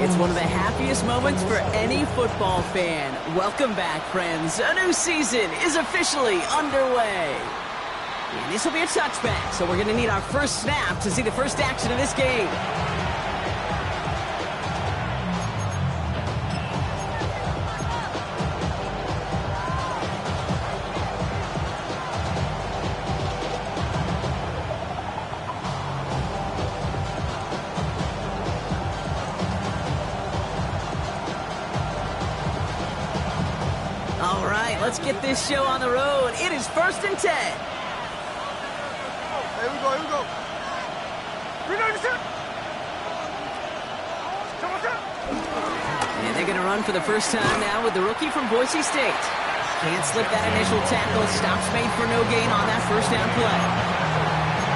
It's one of the happiest moments for any football fan. Welcome back, friends. A new season is officially underway. And this will be a touchback, so we're going to need our first snap to see the first action of this game. All right, let's get this show on the road. It is 1st and 10. Here we go. And they're going to run for the first time now with the rookie from Boise State. Can't slip that initial tackle. Stops made for no gain on that first down play.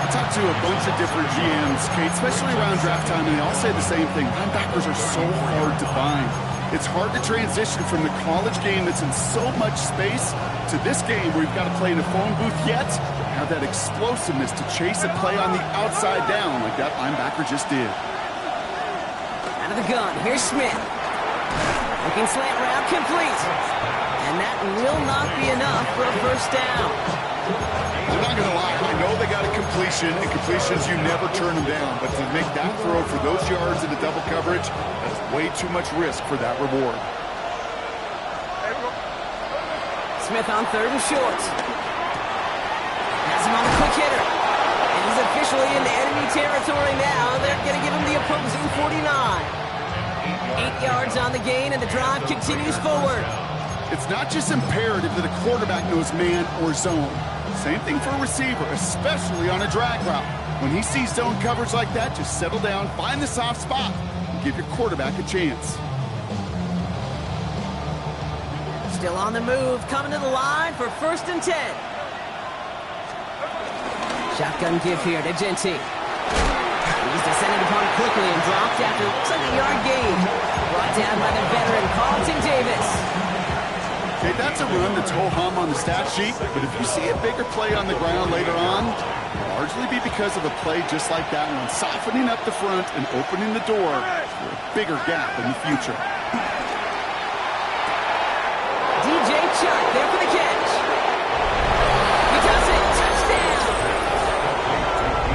I talked to a bunch of different GMs, Kate, especially around draft time, and they all say the same thing. Linebackers are so hard to find. It's hard to transition from the college game that's in so much space to this game where you've got to play in a phone booth yet have that explosiveness to chase a play on the outside down like that linebacker just did. Out of the gun, here's Smith. Looking slant route complete. And that will not be enough for a first down. I'm not going to lie, I know they got a completion, and completions, you never turn them down. But to make that throw for those yards into double coverage, that's way too much risk for that reward. Smith on 3rd and short. Has him on the quick hitter. And he's officially into enemy territory now. They're going to give him the opposing 49. 8 yards on the gain, and the drive continues forward. It's not just imperative that a quarterback knows man or zone. Same thing for a receiver, especially on a drag route. When he sees zone coverage like that, just settle down, find the soft spot, and give your quarterback a chance. Still on the move, coming to the line for 1st and 10. Shotgun give here to Genty. He's descended upon quickly and dropped after looks like a yard gain. Brought down by the veteran Carlton Davis. Okay, that's a run that's ho-hum on the stat sheet, but if you see a bigger play on the ground later on, it'll largely be because of a play just like that one, softening up the front and opening the door for a bigger gap in the future. DJ Chuck there for the catch. He does it. Touchdown.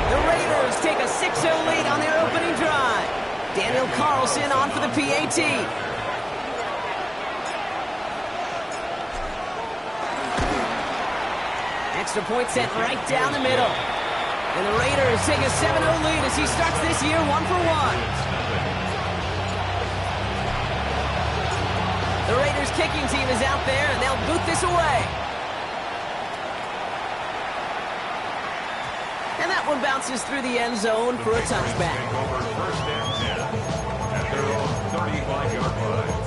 The Raiders take a 6-0 lead on their opening drive. Daniel Carlson on for the PAT. Extra point sent right down the middle. And the Raiders take a 7-0 lead as he starts this year 1 for 1. The Raiders kicking team is out there, and they'll boot this away. And that one bounces through the end zone for a touchback. Over 1st and 10 at their own 35-yard line.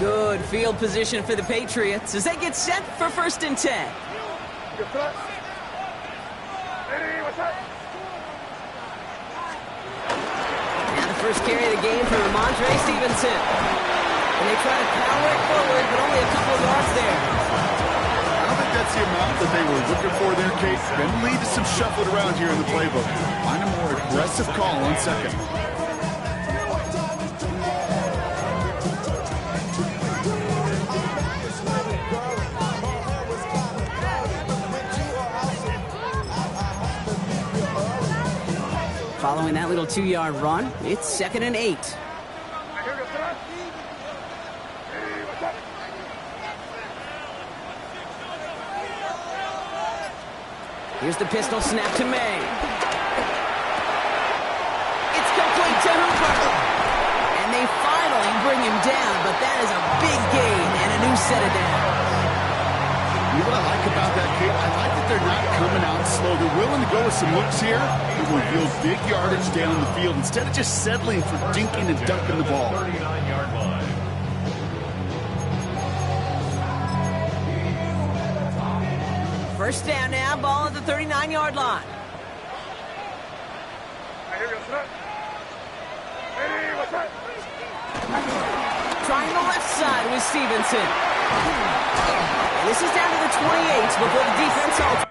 Good field position for the Patriots as they get set for 1st and 10. Now the first carry of the game for Ramondre Stevenson. And they try to power it forward, but only a couple of yards there. I don't think that's the amount that they were looking for there, Kate. Then lead to some shuffling around here in the playbook. Find a more aggressive call on second. Following that little 2-yard run, it's 2nd and 8. Here's the pistol snap to May. It's complete to Hooper. And they finally bring him down, but that is a big gain and a new set of downs. You know what I like about that, Kate? I like that they're not coming out slow. They're willing to go with some looks here. It will yield big yardage down the field instead of just settling for dinking and dunking the ball. 39-yard line. First down now, ball at the 39-yard line. trying the left side with Stevenson. And this is down to the 28 before the defense halts.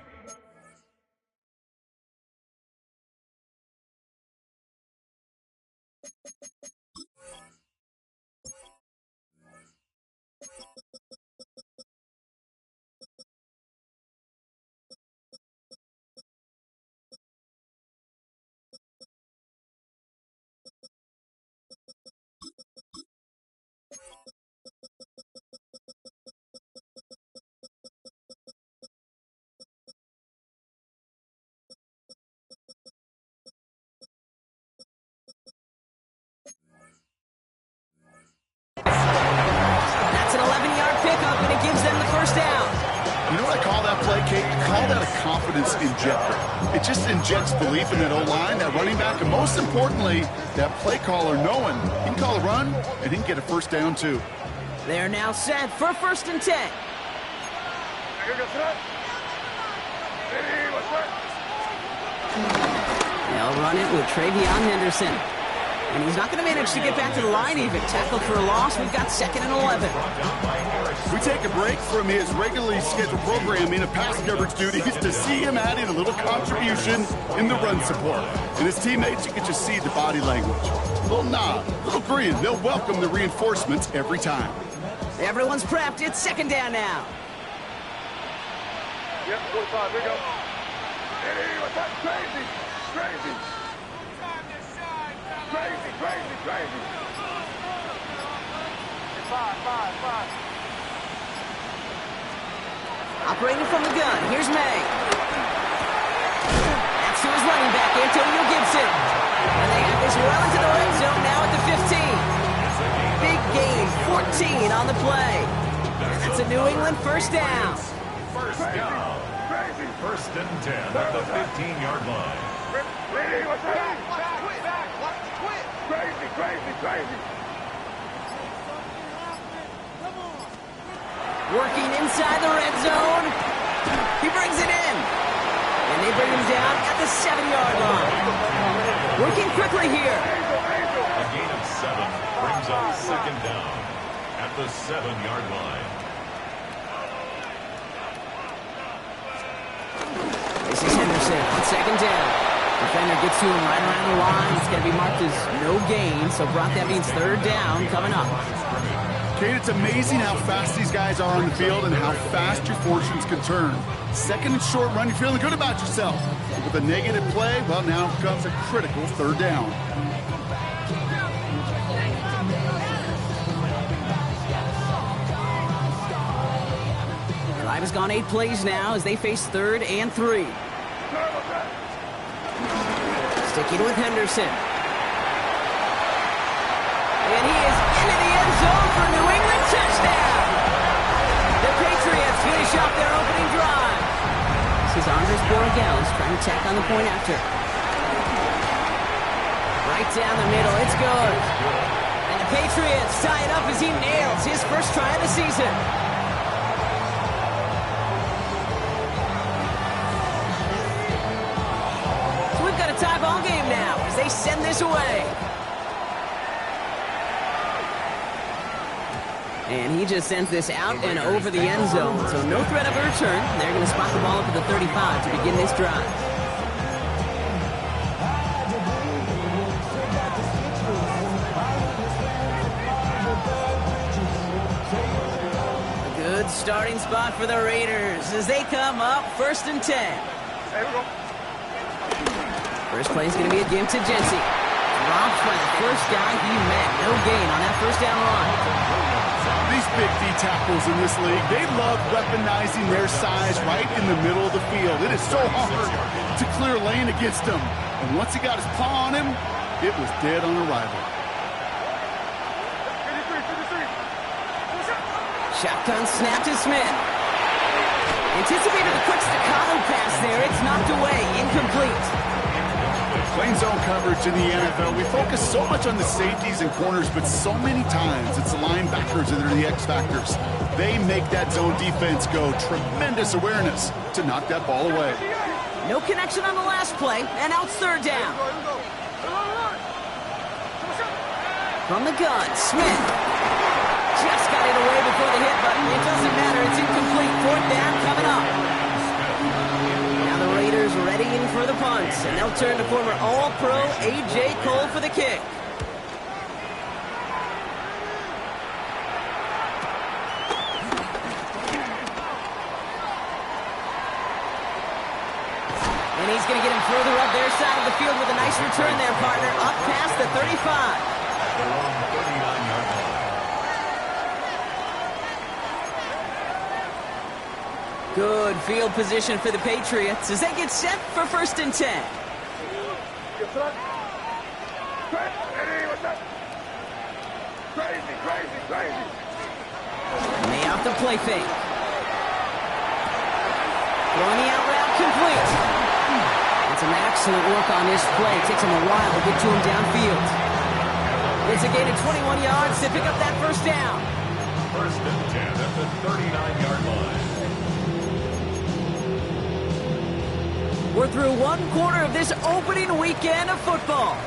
That's an 11-yard pickup, and it gives them the first down. You know what I call that play, Kate? I call that a confidence injector. It just injects belief in that O-line, that running back, and most importantly, that play caller knowing he can call a run and he can get a first down too. They're now set for 1st and 10. They'll run it with Travion Henderson. And he's not going to manage to get back to the line even. Tackled for a loss. We've got 2nd and 11. We take a break from his regularly scheduled programming of pass coverage duties to see him adding a little contribution in the run support. And his teammates, you can just see the body language. A little nod, a little grin. They'll welcome the reinforcements every time. Everyone's prepped. It's 2nd down now. Yep, 45, here we go. What's that? Crazy, crazy. Crazy, crazy, crazy. 5. Operating from the gun. Here's May. That's to his running back, Antonio Gibson. And they have this well into the red zone now at the 15. Big gain, 14 on the play. That's a New England first down. First down. 1st and 10 at the 15-yard line. Ready, what's that? Crazy. Working inside the red zone. He brings it in. And they bring him down at the 7-yard line. Working quickly here. A gain of 7 brings up 2nd down at the 7-yard line. This is Henderson on 2nd down. Defender gets to him right around the line. It's going to be marked as no gain. So, Brock, that means 3rd down coming up. Kate, it's amazing how fast these guys are on the field and how fast your fortunes can turn. 2nd and short run, you're feeling good about yourself. With a negative play, well, now comes a critical 3rd down. The drive has gone 8 plays now as they face 3rd and 3. Sticking with Henderson. And he is into the end zone for a New England touchdown. The Patriots finish off their opening drive. This is Andres Borregales trying to tack on the point after. Right down the middle, it's good. And the Patriots tie it up as he nails his first try of the season. Tie ball game now as they send this away. And he just sends this out and over the end zone. So no threat of a return. They're going to spot the ball up at the 35 to begin this drive. A good starting spot for the Raiders as they come up 1st and 10. There we go. First play is going to be a give to Jency. Dropped by the first guy he met. No gain on that 1st down run. These big D tackles in this league, they love weaponizing their size right in the middle of the field. It is so hard to clear lane against them. And once he got his paw on him, it was dead on arrival. Shotgun snap to Smith. Anticipated a quick staccato pass there. It's knocked away. Incomplete. Plain zone coverage in the NFL, we focus so much on the safeties and corners, but so many times it's the linebackers that are the X factors. They make that zone defense go. Tremendous awareness to knock that ball away. No connection on the last play, and now it's 3rd down. From the gun, Smith. Just got it away before the hit button. It doesn't matter. It's incomplete. Fourth down coming up. Now the Raiders readying for the punts, and they'll turn to former All-Pro A.J. Cole for the kick. And he's going to get him further up their side of the field with a nice return there, partner. Up past the 35. Good field position for the Patriots as they get set for 1st and 10. Crazy. May off the play fake. Throwing the out route complete. And some excellent work on this play. It takes him a while to get to him downfield. It's a gain of 21 yards to pick up that 1st down. 1st and 10 at the 39-yard line. We're through 1 quarter of this opening weekend of football.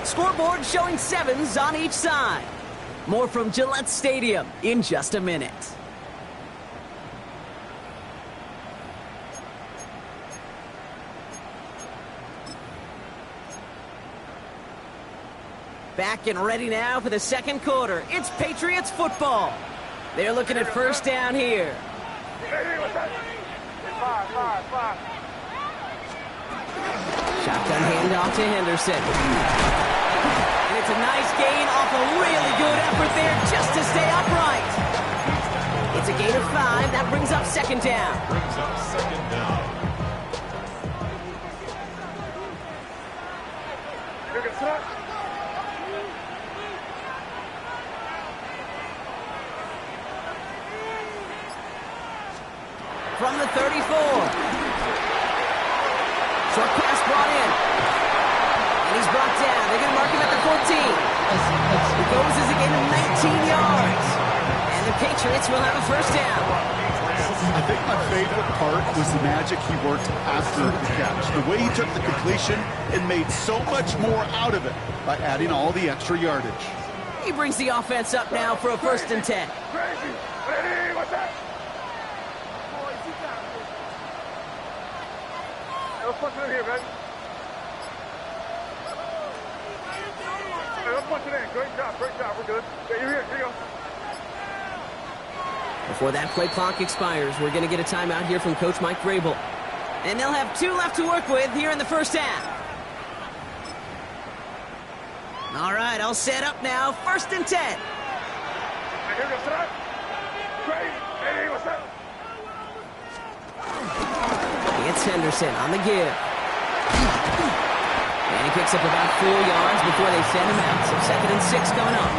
Scoreboard showing 7s on each side. More from Gillette Stadium in just a minute. Back and ready now for the 2nd quarter. It's Patriots football. They're looking at 1st down here. Shotgun handoff to Henderson. And it's a nice gain off a really good effort there just to stay upright. It's a gain of 5. That brings up 2nd down. Brings up 2nd down. From the 34. Short pass brought in. And he's brought down. They're going to mark him at the 14. It goes as a gain of 19 yards. And the Patriots will have a 1st down. I think my favorite part was the magic he worked after the catch. The way he took the completion and made so much more out of it by adding all the extra yardage. He brings the offense up now for a 1st and 10. Crazy. Ready, what's that? Let's punch it in here, man. Hey, let's punch it in. Great job. We're good. Yeah, you're here. Here you go. Before that play clock expires, we're going to get a timeout here from Coach Mike Vrabel. And they'll have 2 left to work with here in the 1st half. All right, I'll set up now. 1st and 10. Hey, here we go, son. Crazy. Hey, what's that? It's Henderson on the give. And he picks up about 4 yards before they send him out. So 2nd and 6 coming up.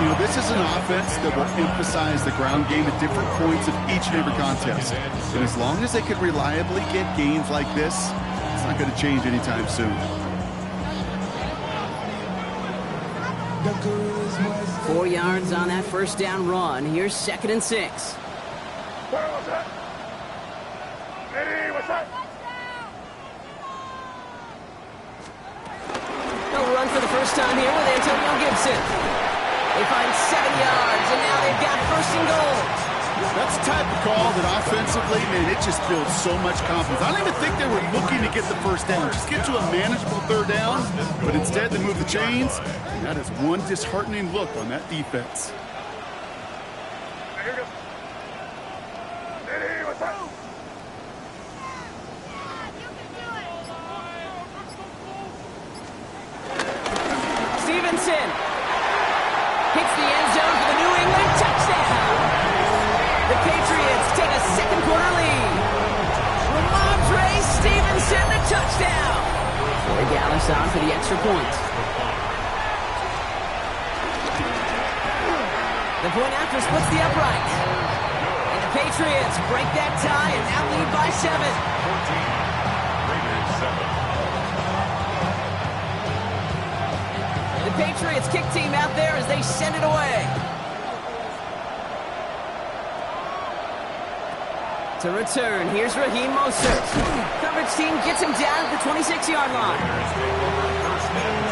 You know, this is an offense that will emphasize the ground game at different points of each and every contest. And as long as they can reliably get gains like this, it's not going to change anytime soon. 4 yards on that 1st down run. Here's 2nd and 6. What's that? Hey, what's that? They'll run for the 1st time here with Antonio Gibson. They find 7 yards, and now they've got 1st and goal. That's the type of call that offensively, man, it just builds so much confidence. I don't even think they were looking to get the 1st down. Just get to a manageable 3rd down, but instead they move the chains, and that is one disheartening look on that defense. Here we go. Hey, what's that? Stevenson hits the end zone for the New England touchdown. The Patriots take a 2nd quarter lead. Ramondre Stevenson, the touchdown. Troy Dallas on for the extra point. The point after splits the upright. And the Patriots break that tie and now lead by 7. 14. Raiders 7. The Patriots kick team out there as they send it away. To return, here's Raheem Mostert. Coverage team gets him down at the 26-yard line. First down.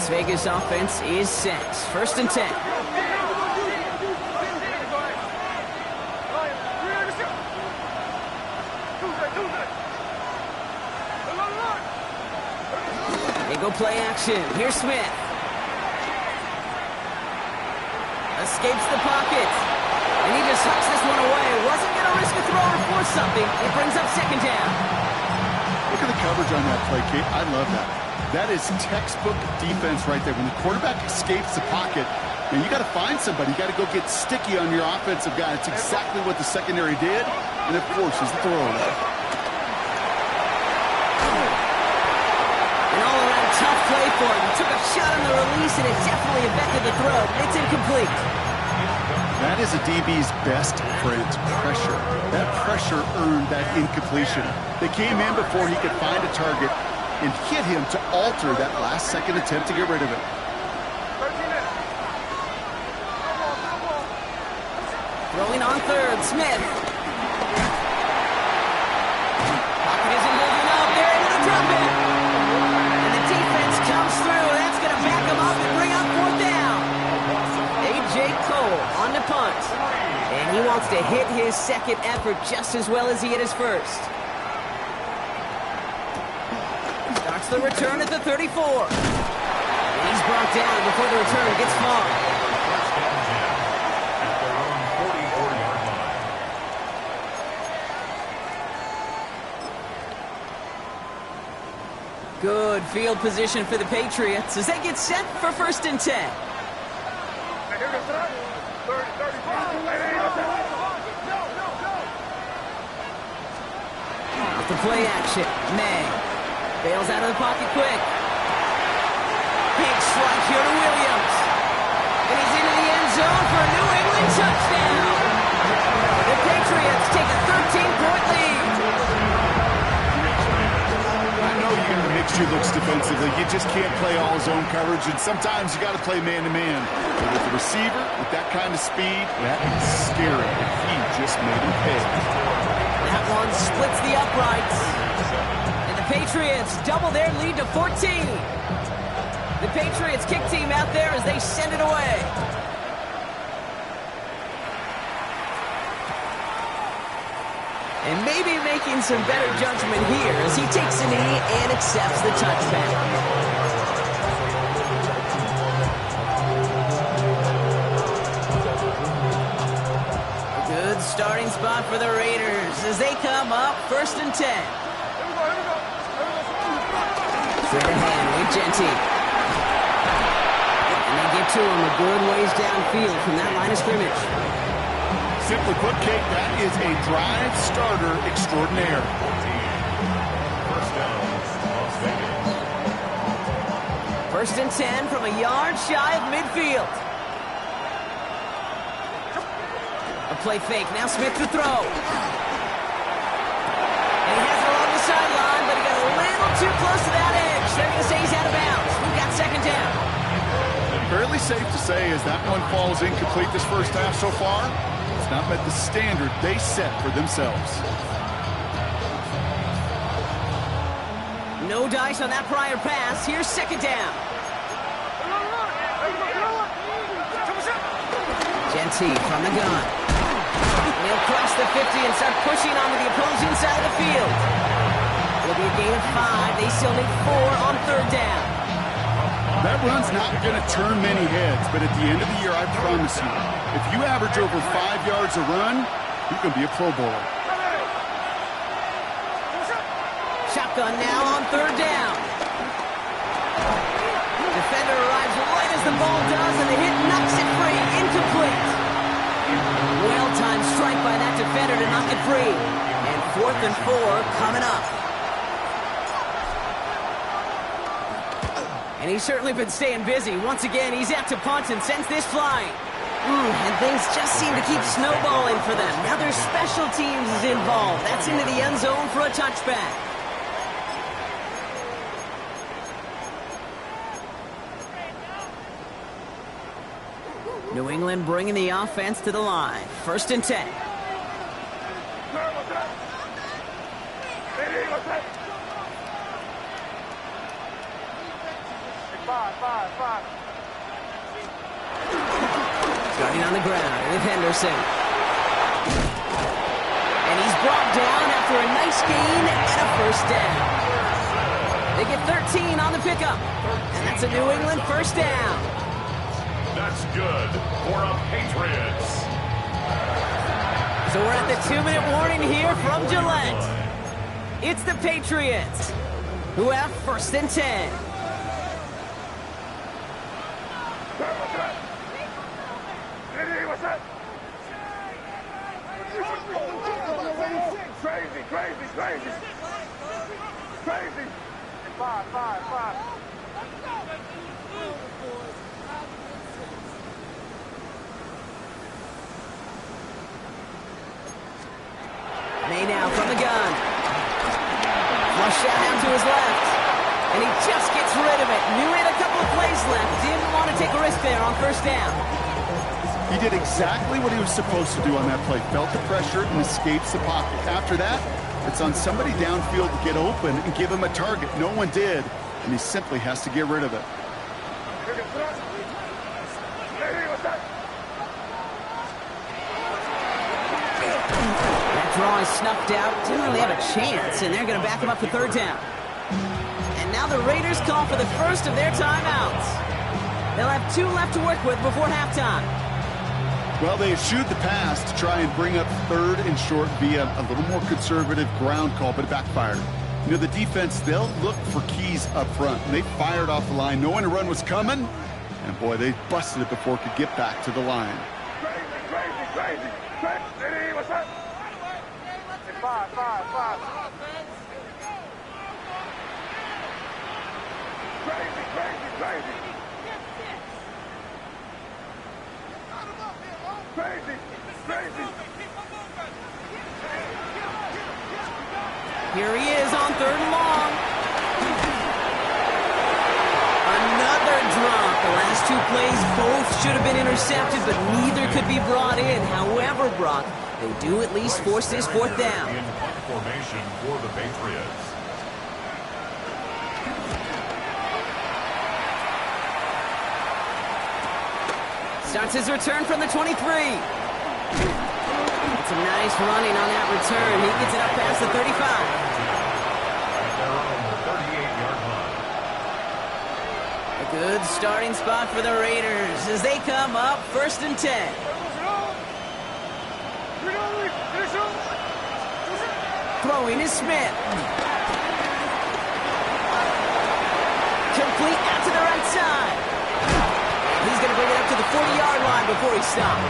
Las Vegas offense is set. 1st and 10. They go play action. Here's Smith. Escapes the pocket. And he just hucks this one away. Wasn't going to risk a throw or force something. It brings up 2nd down. Look at the coverage on that play, Kate. I love that. That is textbook defense right there. When the quarterback escapes the pocket, and you got to find somebody. You got to go get sticky on your offensive guy. It's exactly what the secondary did, and it forces the throwaway. An all-around tough play for him. He took a shot on the release, and it definitely affected the throw. It's incomplete. That is a DB's best friend, pressure. That pressure earned that incompletion. They came in before he could find a target and hit him to alter that last-second attempt to get rid of it. Throwing on 3rd, Smith. Pocket isn't moving up. They're able to drop it. And the defense comes through. That's going to back him up and bring up 4th down. A.J. Cole on the punt. And he wants to hit his 2nd effort just as well as he hit his 1st. Starts the return at the 34. And he's brought down before the return gets far. At their own 44-yard line. Good field position for the Patriots as they get set for 1st and 10. Off the play action, May bails out of the pocket quick. Big slide here to Williams. And he's into the end zone for a New England touchdown. The Patriots take a 13-point lead. I know you got to mix your looks defensively. You just can't play all zone coverage, and sometimes you got to play man-to-man. But with the receiver, with that kind of speed, that is scary. He just made him pay. That one splits the uprights. And the Patriots double their lead to 14. The Patriots kick team out there as they send it away. And maybe making some better judgment here as he takes a knee and accepts the touchback. A good starting spot for the Raiders as they come up 1st and 10. Straight ahead with Genty. And they get to him a good ways downfield from that line of scrimmage. Simply put, Kate, that is a drive starter extraordinaire. 1st down, Las Vegas. 1st and 10 from a yard shy of midfield. A play fake. Now Smith to throw. And he has it along the sideline, but he got a little too close to that edge. They're going to say he's out of bounds. We've got 2nd down. Fairly safe to say as that one falls incomplete this 1st half so far. It's not met the standard they set for themselves. No dice on that prior pass. Here's 2nd down. Genty from the gun. They'll cross the 50 and start pushing onto the opposing side of the field. It'll be a gain of 5. They still need 4 on 3rd down. That run's not going to turn many heads, but at the end of the year, I promise you, if you average over 5 yards a run, you're going to be a Pro Bowler. Shotgun now on 3rd down. Defender arrives right as the ball does, and the hit knocks it free. Incomplete. Well-timed strike by that defender to knock it free. And 4th and 4 coming up. And he's certainly been staying busy. Once again, he's out to punt and sends this flying. And things just seem to keep snowballing for them. Now there's special teams involved. That's into the end zone for a touchback. New England bringing the offense to the line. 1st and 10. Starting on the ground with Henderson. And he's brought down after a nice gain and a first down. They get 13 on the pickup. And that's a New England first down. That's good for a Patriots. So we're at the 2-minute warning here from Gillette. It's the Patriots who have first and 10. What's that? Crazy, crazy, crazy. Crazy. Five. May now from the gun. Flush out to his left. And he just gets rid of it. Knew he had a couple of plays left. Didn't want to take a risk there on first down. He did exactly what he was supposed to do on that play. Felt the pressure and escapes the pocket. After that, it's on somebody downfield to get open and give him a target. No one did, and he simply has to get rid of it. That draw is snuffed out. Didn't really have a chance, and they're going to back him up to third down. And now the Raiders call for the first of their timeouts. They'll have 2 left to work with before halftime. Well, they eschewed the pass to try and bring up third and short via a little more conservative ground call, but it backfired. You know, the defense, they'll look for keys up front. And they fired off the line, knowing a run was coming. And, boy, they busted it before it could get back to the line. Crazy. What's that? Five. Crazy. Here he is on third and long. Another drop. The last 2 plays both should have been intercepted, but neither could be brought in. However, Brock, they do at least force this fourth down. In punt formation for the Patriots. Starts his return from the 23. It's a nice running on that return. He gets it up past the 35. A good starting spot for the Raiders as they come up first and 10. Throwing is Smith. Complete out to the right side. He's going to bring it up to the 40-yard line before he stops.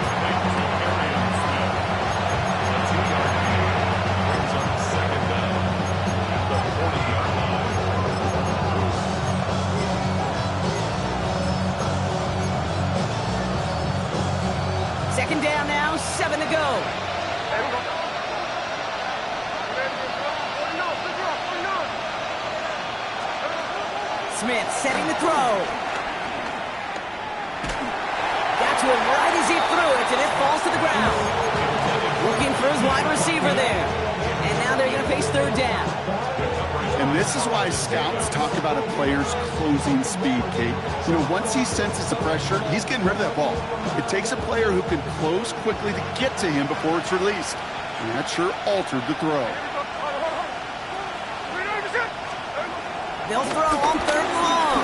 Second down now, 7 to go. Smith setting the throw. Got to him right as he threw it, and it falls to the ground. Looking for his wide receiver there. And now they're going to face third down. And this is why scouts talk about a player's closing speed, Kate. You know, once he senses the pressure, he's getting rid of that ball. It takes a player who can close quickly to get to him before it's released. And that sure altered the throw. They'll throw on third and long.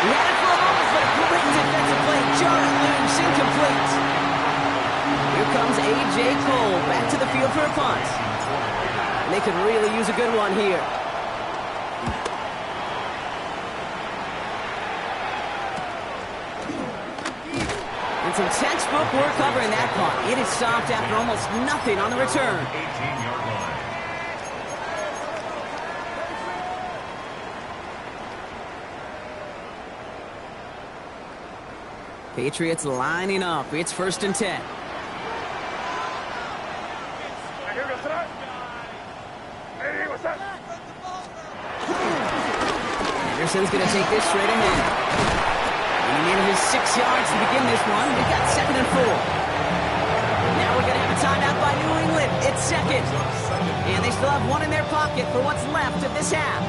He had it for a moment, but a great defensive play. Jarring loose, incomplete. Here comes A.J. Cole back to the field for a punt. And they could really use a good one here. And some textbook work covering that punt. It is stopped after almost nothing on the return. 18-yard line. Patriots lining up. It's first and 10. Anderson's going to take this straight ahead. And he needed his 6 yards to begin this one. They got second and 4. Now we're going to have a timeout by New England. It's second. And they still have one in their pocket for what's left of this half.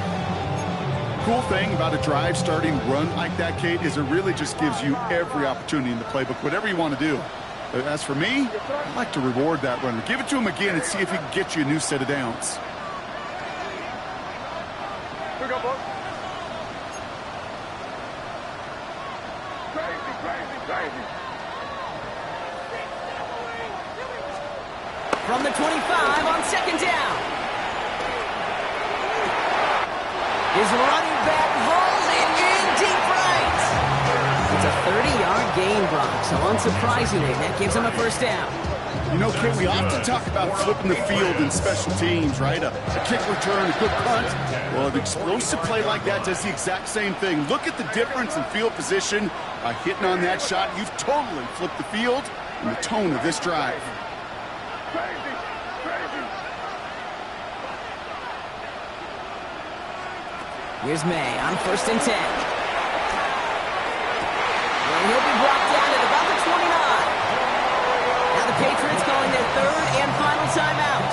Cool thing about a drive starting run like that, Kate, is it really just gives you every opportunity in the playbook, whatever you want to do. As for me, I'd like to reward that runner. Give it to him again and see if he can get you a new set of downs. Here we go, boys. Crazy, crazy, crazy. From the 25 on second down. His running back hauls it in deep right. It's a 30-yard gain, Brock, so unsurprisingly, that gives him a first down. You know, Kate, we often talk about flipping the field in special teams, right? A kick return, a good punt. Well, an explosive play like that does the exact same thing. Look at the difference in field position. By hitting on that shot, you've totally flipped the field and the tone of this drive. Crazy, crazy. Here's May on 1st and 10. And he'll be brought down at about the 29. Now the Patriots calling their third and final timeout.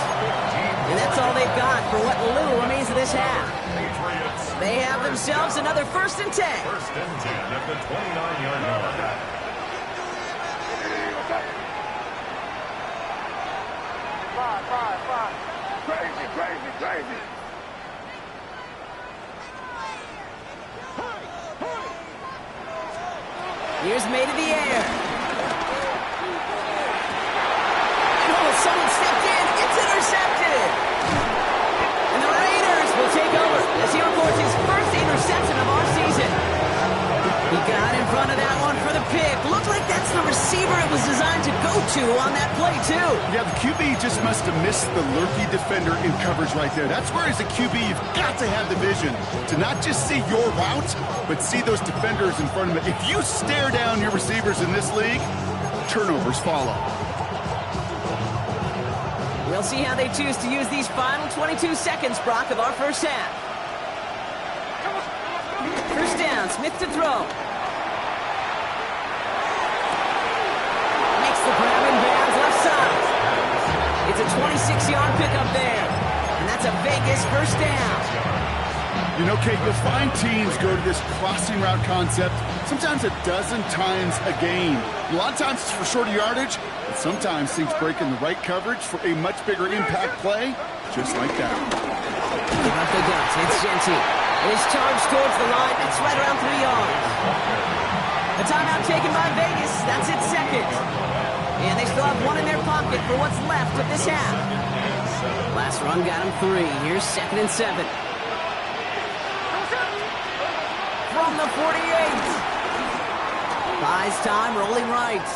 And that's all they've got for what little remains of this half. Patriots. They have themselves another 1st and 10. 1st and 10 at the 29-yard line. Five. Crazy, crazy, crazy. Here's May to the air. Oh, someone stepped in. It's intercepted. And the Raiders will take over as he records his first interception of our season. He got in front of that one for the pick. Looked like that's the receiver it was designed to go to on that play, too. Yeah, the QB just must have missed the lurky defender in coverage right there. That's where, as a QB, you've got to have the vision to not just see your route, but see those defenders in front of it. If you stare down your receivers in this league, turnovers follow. We'll see how they choose to use these final 22 seconds, Brock, of our first half. First down, Smith to throw. Makes the grab and bounds left side. It's a 26-yard pickup there. And that's a Vegas first down. You know, Kate, you'll find teams go to this crossing route concept sometimes a dozen times a game. A lot of times it's for shorter yardage, but sometimes things break in the right coverage for a much bigger impact play, just like that. Give up the guts. It's Genty. And his charge towards the line. That's right around 3 yards. A timeout taken by Vegas. That's its second. And they still have one in their pocket for what's left of this half. Last run got him 3. Here's 2nd and 7. From the 48. Buys time, rolling right.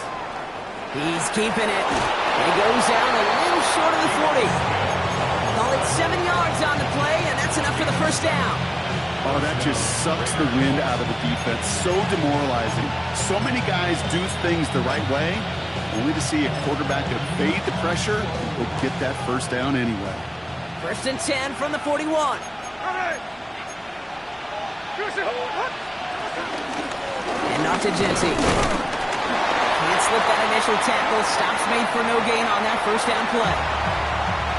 He's keeping it. He goes down a little short of the 40. Call it 7 yards on the play, and that's enough for the first down. Oh, that just sucks the wind out of the defense. So demoralizing. So many guys do things the right way, only to see a quarterback evade the pressure will get that first down anyway. 1st and 10 from the 41. And not to Genty. Can't slip that initial tackle. Stops made for no gain on that first down play.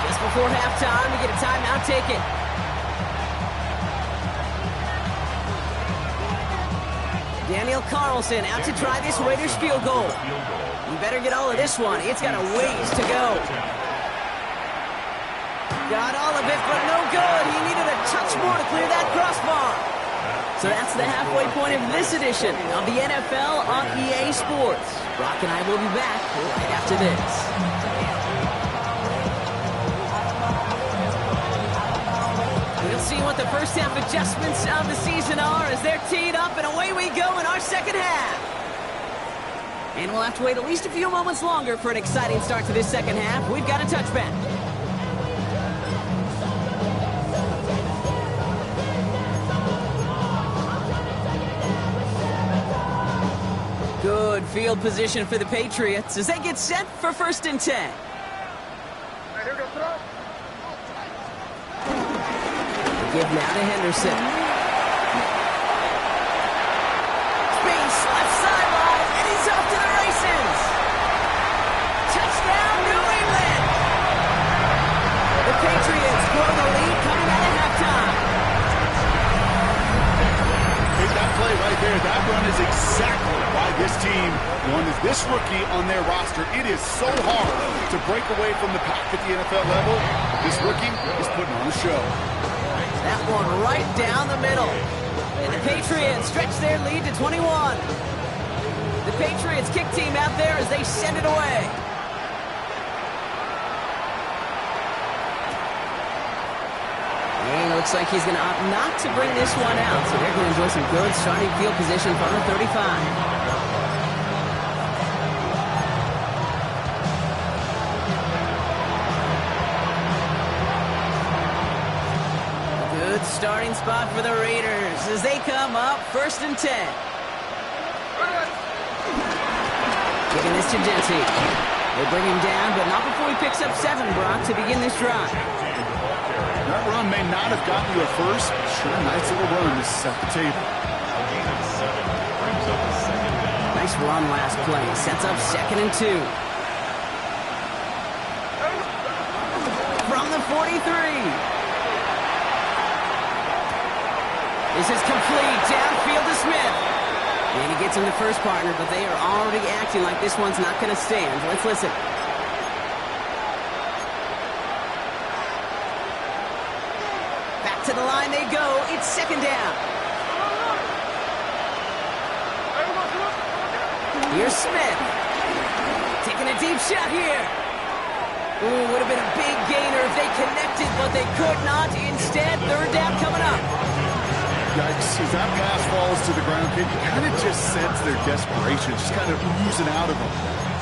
Just before halftime, we get a timeout taken. Daniel Carlson out to try this Raiders field goal. You better get all of this one. It's got a ways to go. Got all of it, but no good. He needed a touch more to clear that crossbar. So that's the halfway point of this edition of the NFL on EA Sports. Brock and I will be back right after this. We'll see what the first half adjustments of the season are as they're teed up, and away we go in our second half. And we'll have to wait at least a few moments longer for an exciting start to this second half. We've got a touchback. Good field position for the Patriots as they get set for 1st and 10. Give now to Henderson. Space, left sideline, and he's off to the races. Touchdown, New England. The Patriots grow the lead coming out of halftime. there. That run is exactly why this team wanted this rookie on their roster. It is so hard to break away from the pack at the NFL level. This rookie is putting on a show. That one right down the middle. And the Patriots stretch their lead to 21. The Patriots kick team out there as they send it away. And it looks like he's going to opt not to bring this one out. So they're going to enjoy some good starting field position from the 35. Starting spot for the Raiders as they come up 1st and 10. Giving this to Dempsey. They bring him down, but not before he picks up 7, Brock, to begin this drive. That run may not have gotten you at first, but sure, nice little run to set the table. Nice run last play. Sets up 2nd and 2. From the 43. This is complete. Downfield to Smith. And he gets him the first partner, but they are already acting like this one's not going to stand. Let's listen. Back to the line they go. It's 2nd down. Here's Smith. Taking a deep shot here. Ooh, would have been a big gainer if they connected, but they could not. Instead, 3rd down coming up. Yikes, as that pass falls to the ground, you kind of just sense their desperation, just kind of oozing out of them.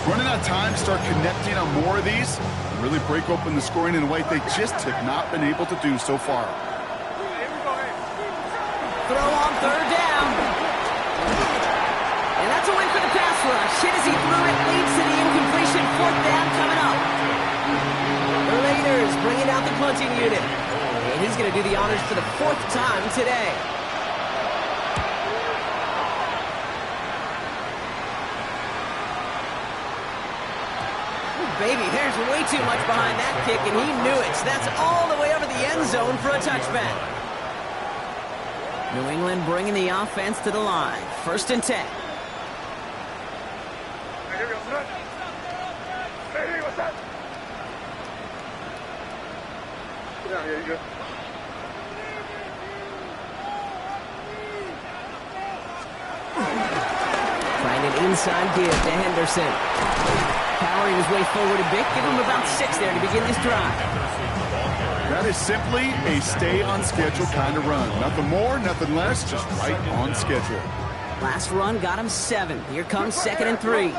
Running out of time to start connecting on more of these, and really break open the scoring in a way they just have not been able to do so far. Throw on 3rd down. And that's a win for the pass rush. Hit as he threw it, leads to the incompletion. 4th down coming up. The Raiders bringing out the punting unit. And he's going to do the honors for the 4th time today. Baby, there's way too much behind that kick, and he knew it. So that's all the way over the end zone for a touchback. New England bringing the offense to the line. 1st and 10. Here we go, son. Hey, what's that? Yeah, you go. Trying an inside give to Henderson. Powering his way forward a bit. Give him about 6 there to begin this drive. That is simply a stay-on-schedule kind of run. Nothing more, nothing less, just right on schedule. Last run got him 7. Here comes 2nd and 3. Hey,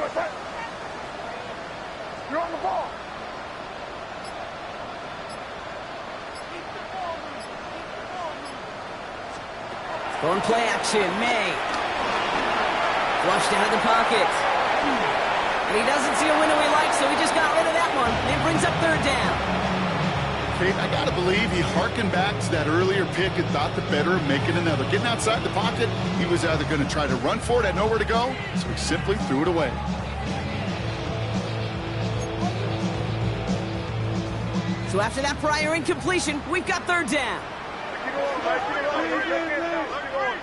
what's that? You're on the ball. Going play action, May. Flushed out of the pocket. And he doesn't see a window he likes, so he just got rid of that one. And it brings up 3rd down. Kate, I got to believe he harkened back to that earlier pick and thought the better of making another. Getting outside the pocket, he was either going to try to run for it, had nowhere to go, so he simply threw it away. So after that prior incompletion, we've got 3rd down. Keep going, Mike. Keep going. Keep going.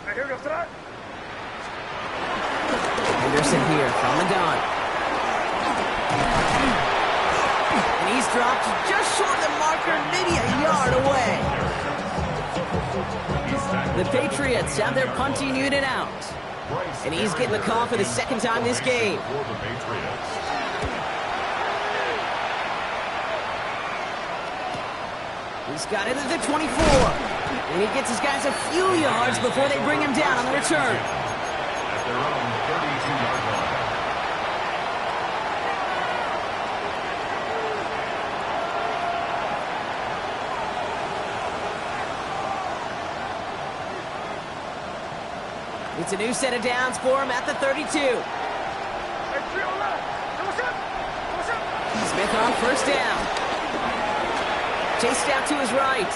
Hey, here we go, son. Henderson here from the gun. And he's dropped just short of the marker, maybe a yard away. The Patriots have their punting unit out. And he's getting the call for the 2nd time this game. He's got it at the 24. And he gets his guys a few yards before they bring him down on the return. At their own 32-yard line. It's a new set of downs for him at the 32. Smith on 1st down. Chased out to his right.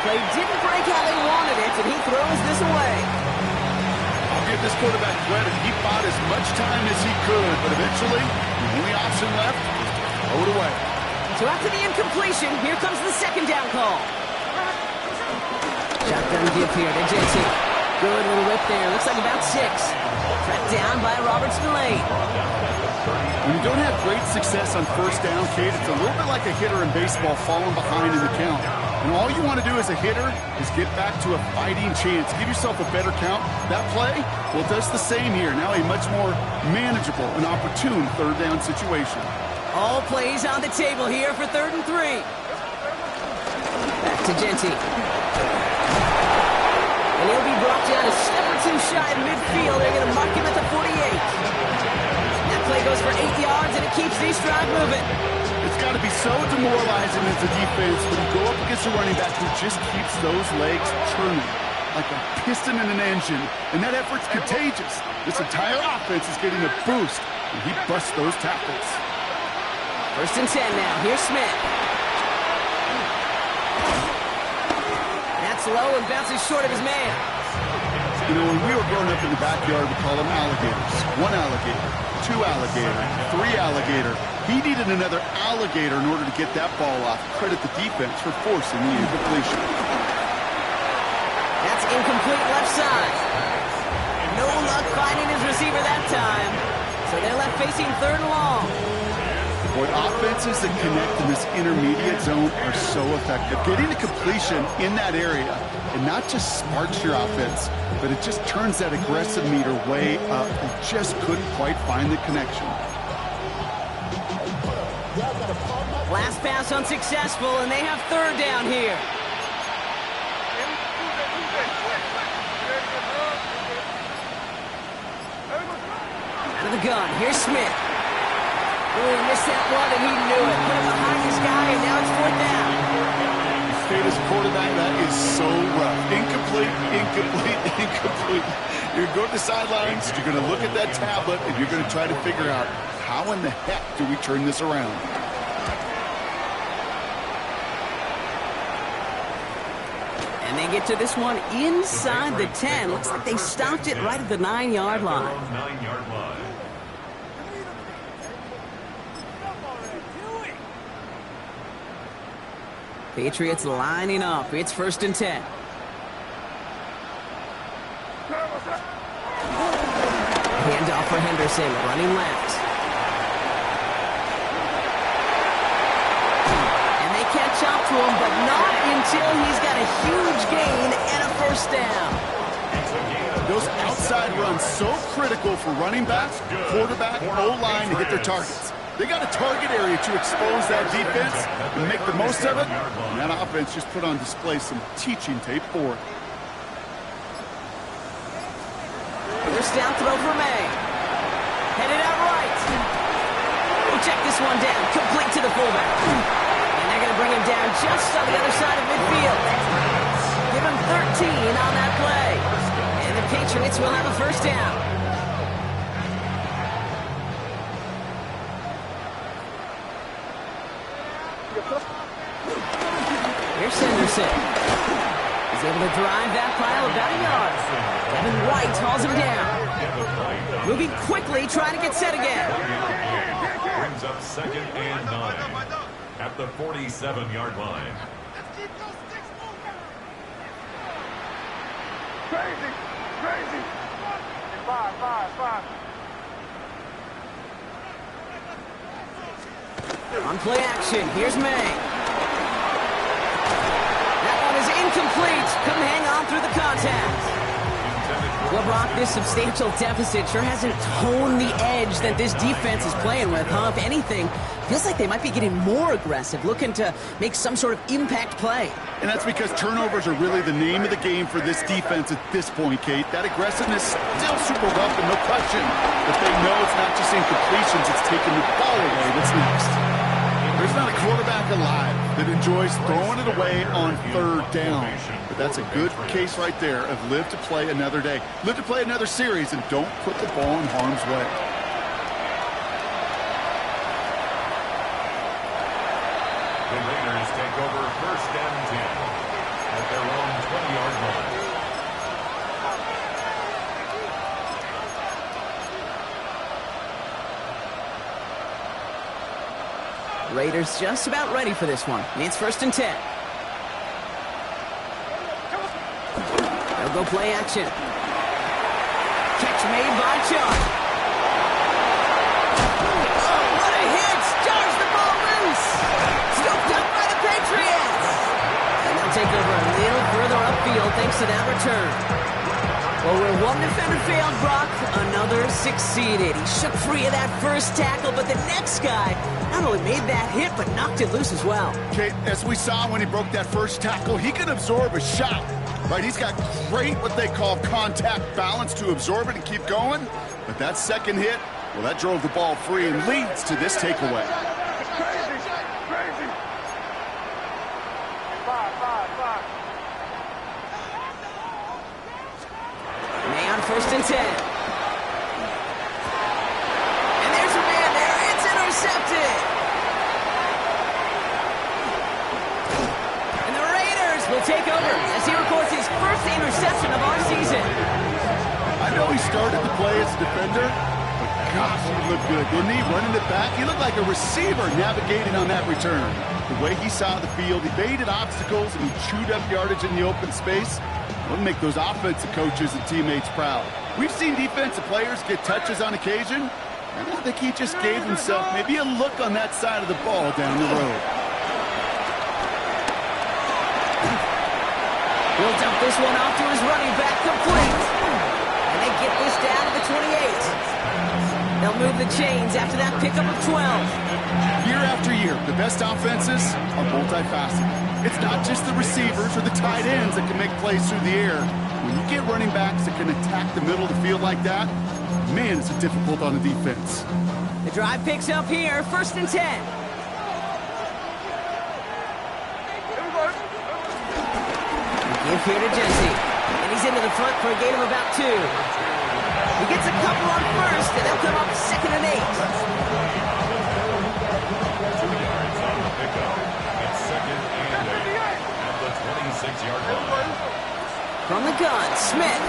Play didn't break how they wanted it, and he throws this away. I'll give this quarterback credit. He bought as much time as he could, but eventually, the only option left was to Throw it away. So after the incompletion, here comes the second down call. Shotgun give here to Jesse. Good little whip there. Looks like about 6. Tracked down by Robertson Lane. When you don't have great success on first down, Kate, it's a little bit like a hitter in baseball falling behind in the count. And all you want to do as a hitter is get back to a fighting chance. Give yourself a better count. That play, well, does the same here. Now a much more manageable and opportune third down situation. All plays on the table here for 3rd and 3. Back to Genty. And he'll be brought down a step or 2 shy of midfield. They're going to mark him at the 48. That play goes for 8 yards, and it keeps these drive moving. It's got to be so demoralizing as a defense when you go up against a running back who just keeps those legs churning like a piston in an engine. And that effort's contagious. This entire offense is getting a boost, and he busts those tackles. 1st and 10 now. Here's Smith. That's low and bounces short of his man. You know, when we were growing up in the backyard, we call them alligators. 1 alligator, 2 alligator, 3 alligator. He needed another alligator in order to get that ball off. Credit the defense for forcing the incompletion. That's incomplete left side. No luck finding his receiver that time. So they're left facing 3rd and long. Boy, offenses that connect in this intermediate zone are so effective. Getting a completion in that area, and not just sparks your offense, but it just turns that aggressive meter way up. You just couldn't quite find the connection. Last pass unsuccessful, and they have 3rd down here. Out of the gun, here's Smith. Oh, he missed that one, and he knew it. Put it behind his guy, and now it's 4th down. Kate, as a quarterback, that is so rough. Incomplete, incomplete, incomplete. You're going to go to the sidelines, you're going to look at that tablet, and you're going to try to figure out, how in the heck do we turn this around? And they get to this one inside the 10. Looks like they stopped it right at the 9-yard line. 9-yard line. Patriots lining up. It's 1st and 10. Handoff for Henderson, running left. And they catch up to him, but not until he's got a huge gain and a 1st down. Those outside runs so critical for running backs, quarterback, O-line to hit their targets. They got a target area to expose that defense and make the most of it. And that offense just put on display some teaching tape for it. 1st down throw for May. Headed out right. We'll check this one down. Complete to the fullback. And they're going to bring him down just on the other side of midfield. Give him 13 on that play. And the Patriots will have a 1st down. Here's Henderson. He's able to drive that pile about a yard. Devin White hauls him down. Moving quickly, trying to get set again. Brings up 2nd and 9 at the 47-yard line. Crazy, crazy. 5. On play action, here's May. That one is incomplete. Couldn't hang on through the contact. Well, Brock, this substantial deficit sure hasn't toned the edge that this defense is playing with, huh? If anything, feels like they might be getting more aggressive, looking to make some sort of impact play. And that's because turnovers are really the name of the game for this defense at this point, Kate. That aggressiveness still super welcome, no question. But they know it's not just incompletions, it's taking the ball away that's next. There's not a quarterback alive that enjoys throwing it away on 3rd down. But that's a good case right there of live to play another day. Live to play another series and don't put the ball in harm's way. The Raiders take over 1st and 10 at their own 20-yard line. Raiders just about ready for this one. It's 1st and 10. They'll go play action. Catch made by Chubb. Oh, what a hit! Jars the ball loose! Scooped up by the Patriots! And they'll take over a little further upfield thanks to that return. Well, where one defender failed, Brock, another succeeded. He shook free of that first tackle, but the next guy not only made that hit, but knocked it loose as well. Okay, as we saw when he broke that first tackle, he can absorb a shot, right? He's got great, what they call contact balance to absorb it and keep going. But that second hit, well, that drove the ball free and leads to this takeaway. It's crazy. Crazy. 5. May on 1st and 10. And there's a man there. It's intercepted. And the Raiders will take over as he records his first interception of our season. I know he started the play as a defender, but gosh, he looked good, didn't he? Running it back, he looked like a receiver navigating on that return. The way he saw the field, he evaded obstacles, and he chewed up yardage in the open space. Will make those offensive coaches and teammates proud. We've seen defensive players get touches on occasion, and I think he just gave himself maybe a look on that side of the ball down the road. He'll dump this one off to his running back, complete. And they get this down to the 28. They'll move the chains after that pickup of 12. Year after year, the best offenses are multifaceted. It's not just the receivers or the tight ends that can make plays through the air. When you get running backs that can attack the middle of the field like that, man, it's difficult on the defense. The drive picks up here, 1st and 10. Give here to Jesse. And he's into the front for a gain of about 2. He gets a couple on 1st, and they'll come up 2nd and 8. 2 yards on the pickup. It's 2nd and 8 at the 26-yard line. From the gun, Smith.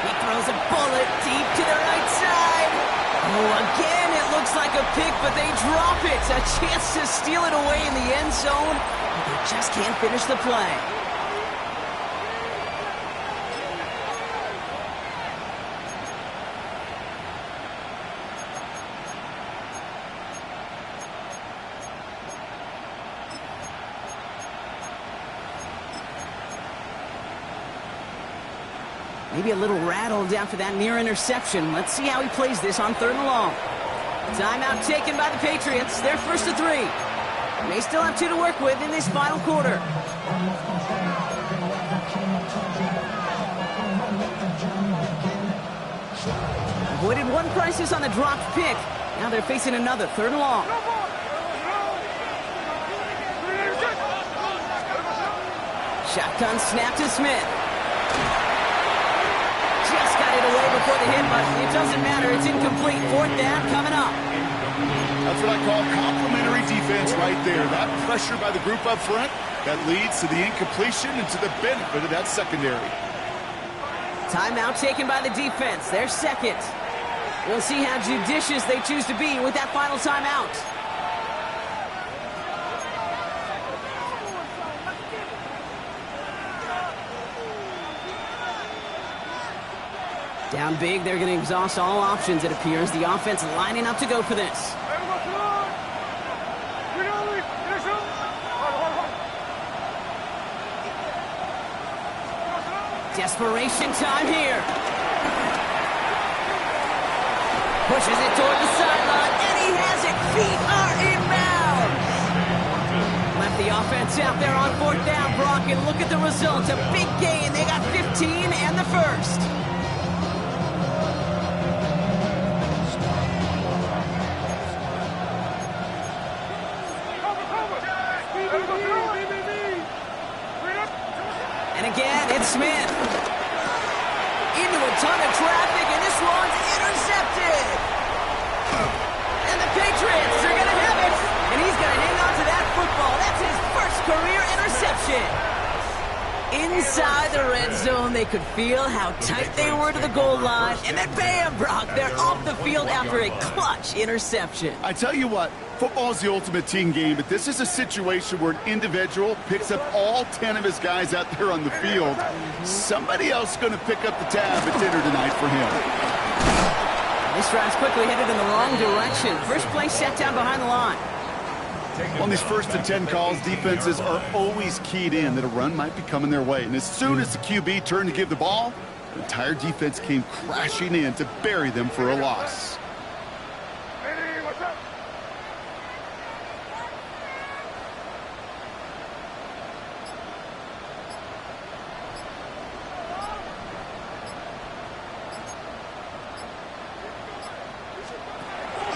He throws a bullet deep to the right side. Oh, again, it looks like a pick, but they drop it. A chance to steal it away in the end zone. But they just can't finish the play. Maybe a little rattled after that near interception. Let's see how he plays this on 3rd and long. Timeout taken by the Patriots. They're 1st and 3. They still have 2 to work with in this final quarter. Avoided one crisis on the dropped pick. Now they're facing another 3rd and long. Shotgun snap to Smith. Just got it away before the hit, but it doesn't matter. It's incomplete. 4th down coming up. That's what I call complementary defense right there. That pressure by the group up front, that leads to the incompletion and to the benefit of that secondary. Timeout taken by the defense. They're 2nd. We'll see how judicious they choose to be with that final timeout. Down big, they're going to exhaust all options, it appears. The offense lining up to go for this. Desperation time here. Pushes it toward the sideline, and he has it. Feet are in bounds. Left the offense out there on 4th down, Brock, and look at the result. A big gain. They got 15 and the 1st. And again, it's Smith. Into a ton of traffic, and this one's intercepted. And the Patriots are going to have it. And he's going to hang on to that football. That's his first career interception. Inside the red zone, they could feel how tight they were to the goal line. And then bam, Brock, they're off the field after a clutch interception. I tell you what, football is the ultimate team game, but this is a situation where an individual picks up all 10 of his guys out there on the field. Somebody else is going to pick up the tab at dinner tonight for him. This drive's quickly headed in the wrong direction. First play set down behind the line. On these first and 10 calls, defenses are always keyed in that a run might be coming their way. And as soon as the QB turned to give the ball, the entire defense came crashing in to bury them for a loss. Hey, what's up?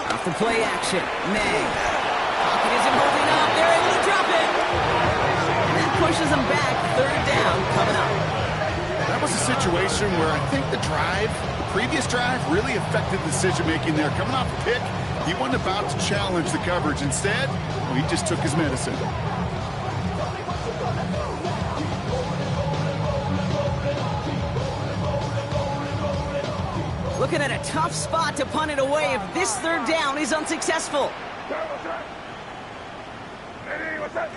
Off the play action. May. Pocket isn't holding up. They're able to drop it. And that pushes them back. Third down coming up. That was a situation where I think the previous drive, really affected the decision-making there. Coming off the pick, he wasn't about to challenge the coverage. Instead, he just took his medicine. Looking at a tough spot to punt it away if this third down is unsuccessful. What's up? Hey, what's up?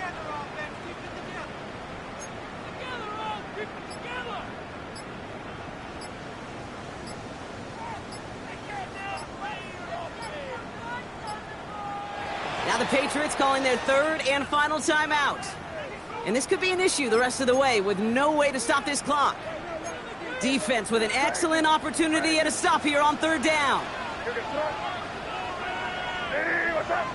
Now the Patriots calling their third and final timeout. And this could be an issue the rest of the way with no way to stop this clock. Defense with an excellent opportunity and a stop here on third down. Hey, what's up?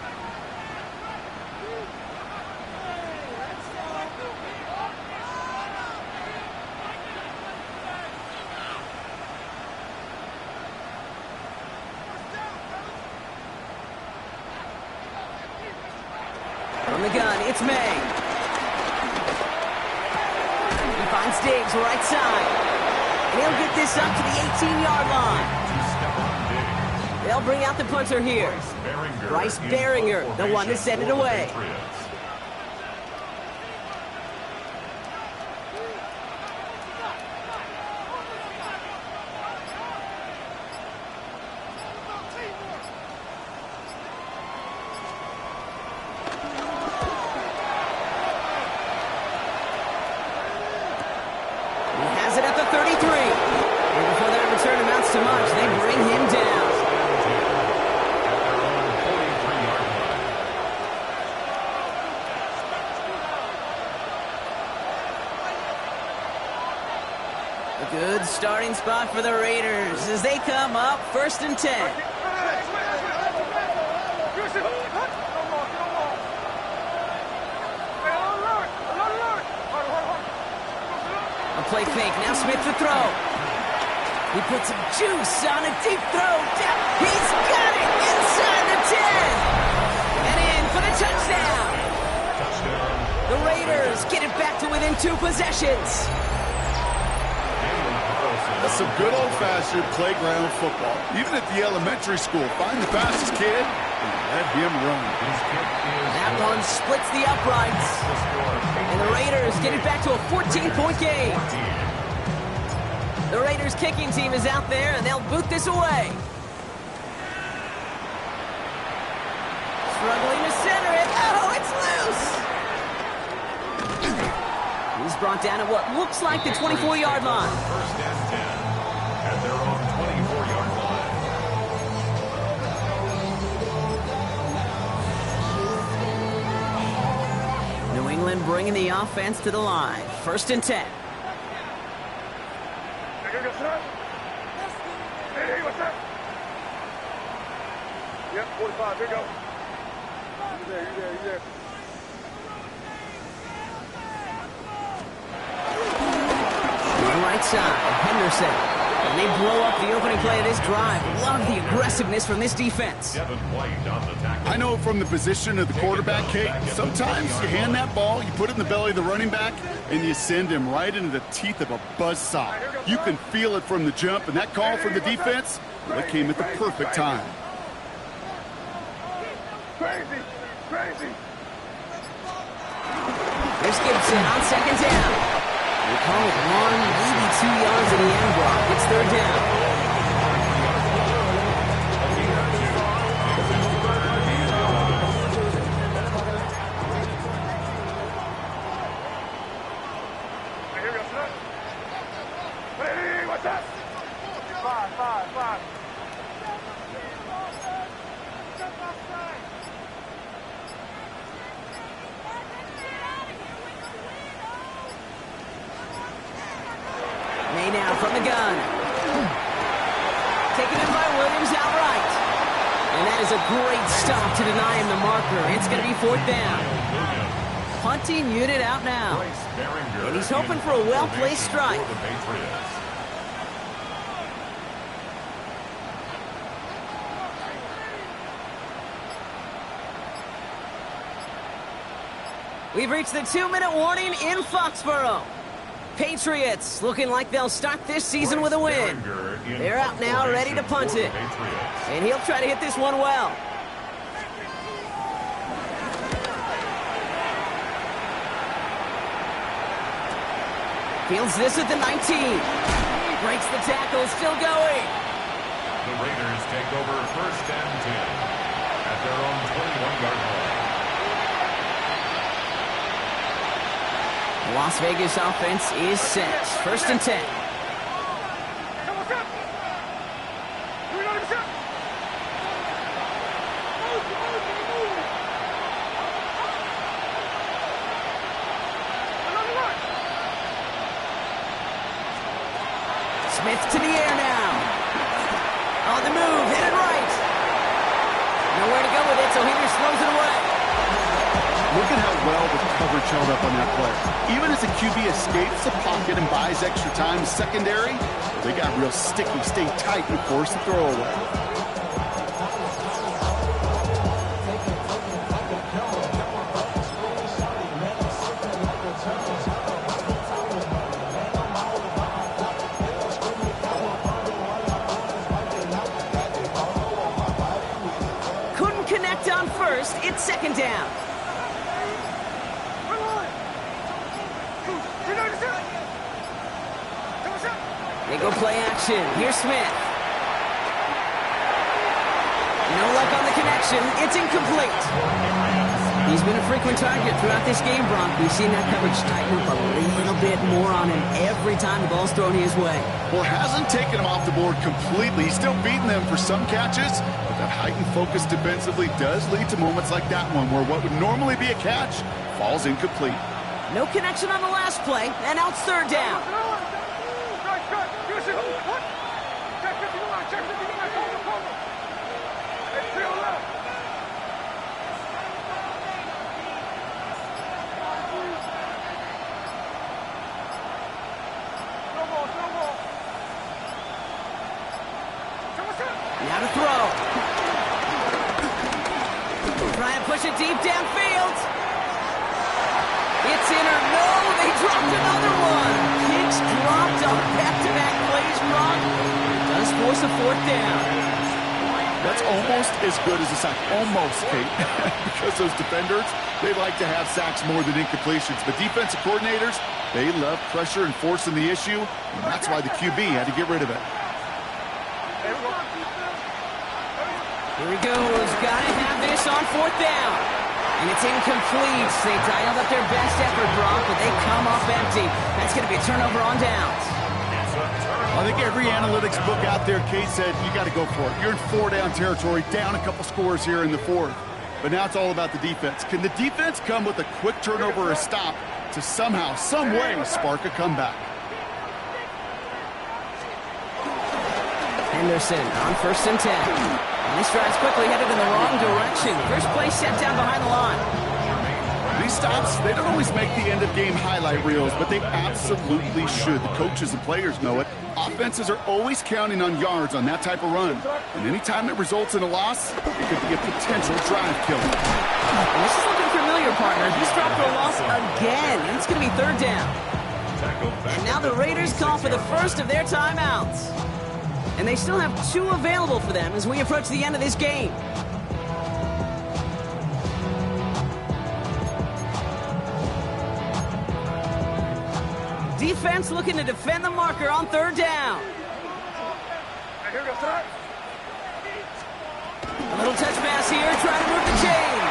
From the gun, it's May. He finds Diggs right side. And he'll get this up to the 18-yard line. They'll bring out the punter here. Bryce Baringer, the one to send it away. Good starting spot for the Raiders as they come up first and 10. A play fake, now Smith to throw. He puts some juice on a deep throw. He's got it inside the 10. And in for the touchdown. The Raiders get it back to within 2 possessions. That's some good old-fashioned playground football. Even at the elementary school, find the fastest kid and let him run. That one splits the uprights. And the Raiders get it back to a 14-point game. The Raiders kicking team is out there, and they'll boot this away. Struggling to center it. Oh, it's loose. He's brought down at what looks like the 24-yard line. First and 10 at their own 24-yard line. New England bringing the offense to the line. First and 10. Hey, what's up? Yep, 45, here you go. You there. On right side, Henderson. And they blow up the opening play of this drive. Love the aggressiveness from this defense. I know from the position of the quarterback, Kate, sometimes you hand that ball, you put it in the belly of the running back, and you send him right into the teeth of a buzzsaw. You can feel it from the jump, and that call from the defense, that came at the perfect time. Crazy. Here's Gibson on second down. We call it 1, maybe 2 yards in the end, Brock. It's third down. Here we go, son. Hey, what's that? Five. May now from the gun. Taken in by Williams outright. And that is a great stop to deny him the marker. It's going to be fourth down. Punting unit out now. And he's hoping for a well-placed strike. We've reached the 2-minute warning in Foxborough. Patriots looking like they'll start this season with a win. They're out now, ready to punt it. And he'll try to hit this one well. Fields this at the 19. Breaks the tackle, still going. The Raiders take over first and 10 at their own 21-yard line. The Las Vegas offense is set. First and 10. Smith to the air now. On the move, hit it right. Nowhere to go with it, so Hendricks throws it away. Look at how well the coverage held up on that play. Even as the QB escapes the pocket and buys extra time secondary, they got real sticky, stay tight, and force the throwaway. Couldn't connect on first. It's second down. They go play action. Here's Smith. No luck on the connection. It's incomplete. He's been a frequent target throughout this game, Brock. We've seen that coverage tighten up a little bit more on him every time the ball's thrown his way. Well, hasn't taken him off the board completely. He's still beating them for some catches, but that heightened focus defensively does lead to moments like that one where what would normally be a catch falls incomplete. No connection on the last play, and now it's third down. Now to throw. Trying to push it deep downfield. It's in or no, they dropped another one. Kicks dropped on back-to-back plays, Brock. It does force a fourth down. That's almost as good as a sack. Almost, Kate. Because those defenders, they like to have sacks more than incompletions. But defensive coordinators, they love pressure and forcing the issue. And that's why the QB had to get rid of it. Here he goes. Got to have this on fourth down. And it's incomplete. They dialed up their best effort, Brock, but they come off empty. That's going to be a turnover on downs. I think every analytics book out there, Kate, said you got to go for it. You're in four-down territory, down a couple scores here in the fourth. But now it's all about the defense. Can the defense come with a quick turnover or a stop to somehow, some way, spark a comeback? Henderson on first and 10. And this drive's quickly headed in the wrong direction. First play set down behind the line. These stops, they don't always make the end-of-game highlight reels, but they absolutely should. The coaches and players know it. Offenses are always counting on yards on that type of run. And anytime it results in a loss, it could be a potential drive killer. And this is looking familiar, partner. He's dropped for a loss again. And it's going to be third down. And now the Raiders call for the first of their timeouts. And they still have 2 available for them as we approach the end of this game. Defense looking to defend the marker on third down. Hey, here we go, sir. A little touch pass here, trying to move the chains.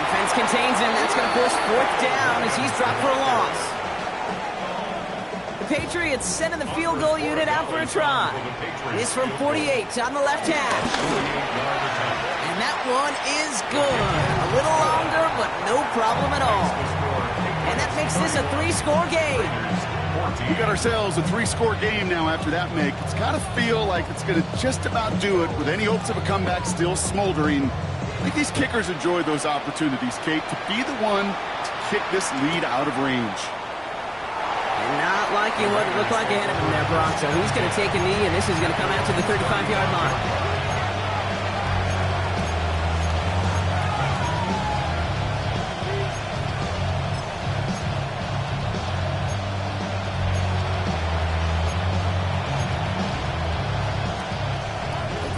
Defense contains him. That's going to force fourth down as he's dropped for a loss. The Patriots sending the field goal unit out for a try. This from 48 on the left hash. And that one is good. A little longer, but no problem at all. And that makes this a 3-score game. We got ourselves a 3-score game now after that make. It's got to feel like it's going to just about do it with any hopes of a comeback still smoldering. I think these kickers enjoy those opportunities, Kate, to be the one to kick this lead out of range. And not liking what it looked like ahead of him there, Brock. So he's going to take a knee, and this is going to come out to the 35-yard line.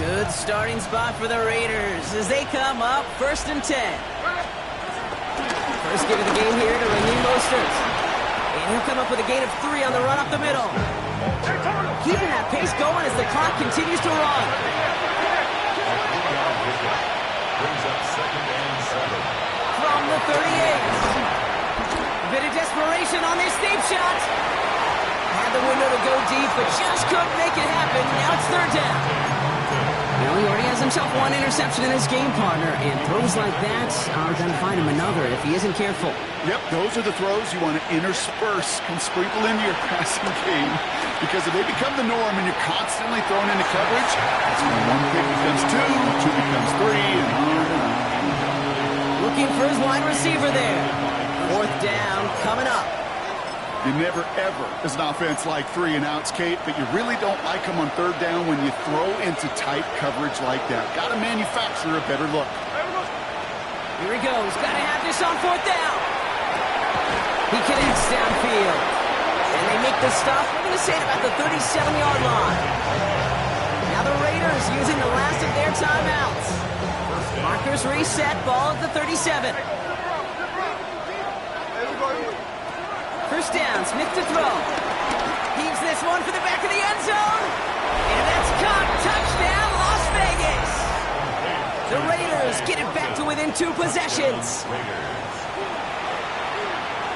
Good starting spot for the Raiders as they come up 1st and 10. First give of the game here to Raheem Mostert. And he'll come up with a gain of 3 on the run up the middle. Keeping that pace going as the clock continues to run. Brings up 2nd and 7. From the 38. A bit of desperation on this deep shot. Had the window to go deep, but just couldn't make it happen. Now it's 3rd down. Well, he already has himself 1 interception in his game, partner, and throws like that are going to find him another if he isn't careful. Yep, those are the throws you want to intersperse and sprinkle into your passing game, because if they become the norm and you're constantly thrown into coverage, that's when 1 pick becomes 2, 2 becomes 3, and on and on. Looking for his wide receiver there. 4th down coming up. You never, ever, as an offense, like 3 and outs, Kate, but you really don't like them on 3rd down when you throw into tight coverage like that. Got to manufacture a better look. Here he goes. Got to have this on 4th down. He connects downfield. And they make the stop. We're going to say it about the 37-yard line. Now the Raiders using the last of their timeouts. Markers reset. Ball at the 37. First down, Smith to throw. Heaves this one for the back of the end zone. And that's caught. Touchdown, Las Vegas. The Raiders get it back to within 2 possessions.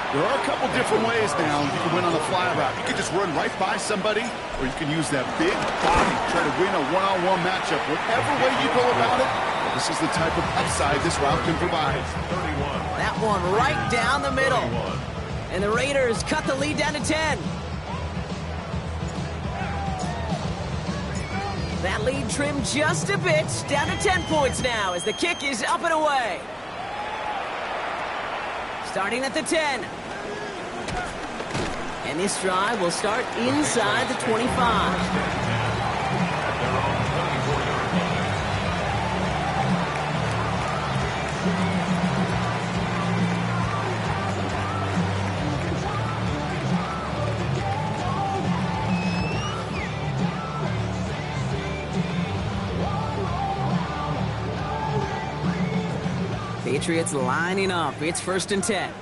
There are a couple different ways now you can win on the fly route. You can just run right by somebody, or you can use that big body, try to win a one-on-one matchup. Whatever way you go about it, this is the type of upside this route can provide. That one right down the middle. And the Raiders cut the lead down to 10. That lead trimmed just a bit, down to 10 points now as the kick is up and away. Starting at the 10. And this drive will start inside the 25. Patriots lining up. It's 1st and 10. Hey,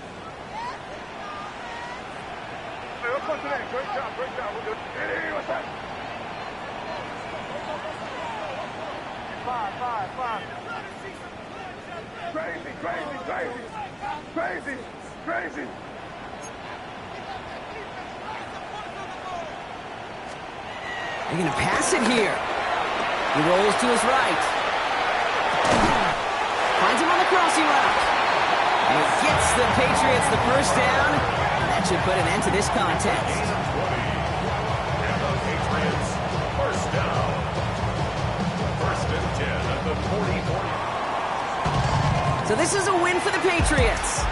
what's up today? Great job, great job. We're good. Hey, what's up? 5. Crazy. They're going to pass it here. He rolls to his right. Finds him on the crossing route. And he gets the Patriots the first down. And that should put an end to this contest. And the Patriots, first down. 1st and 10 at the 40. So this is a win for the Patriots.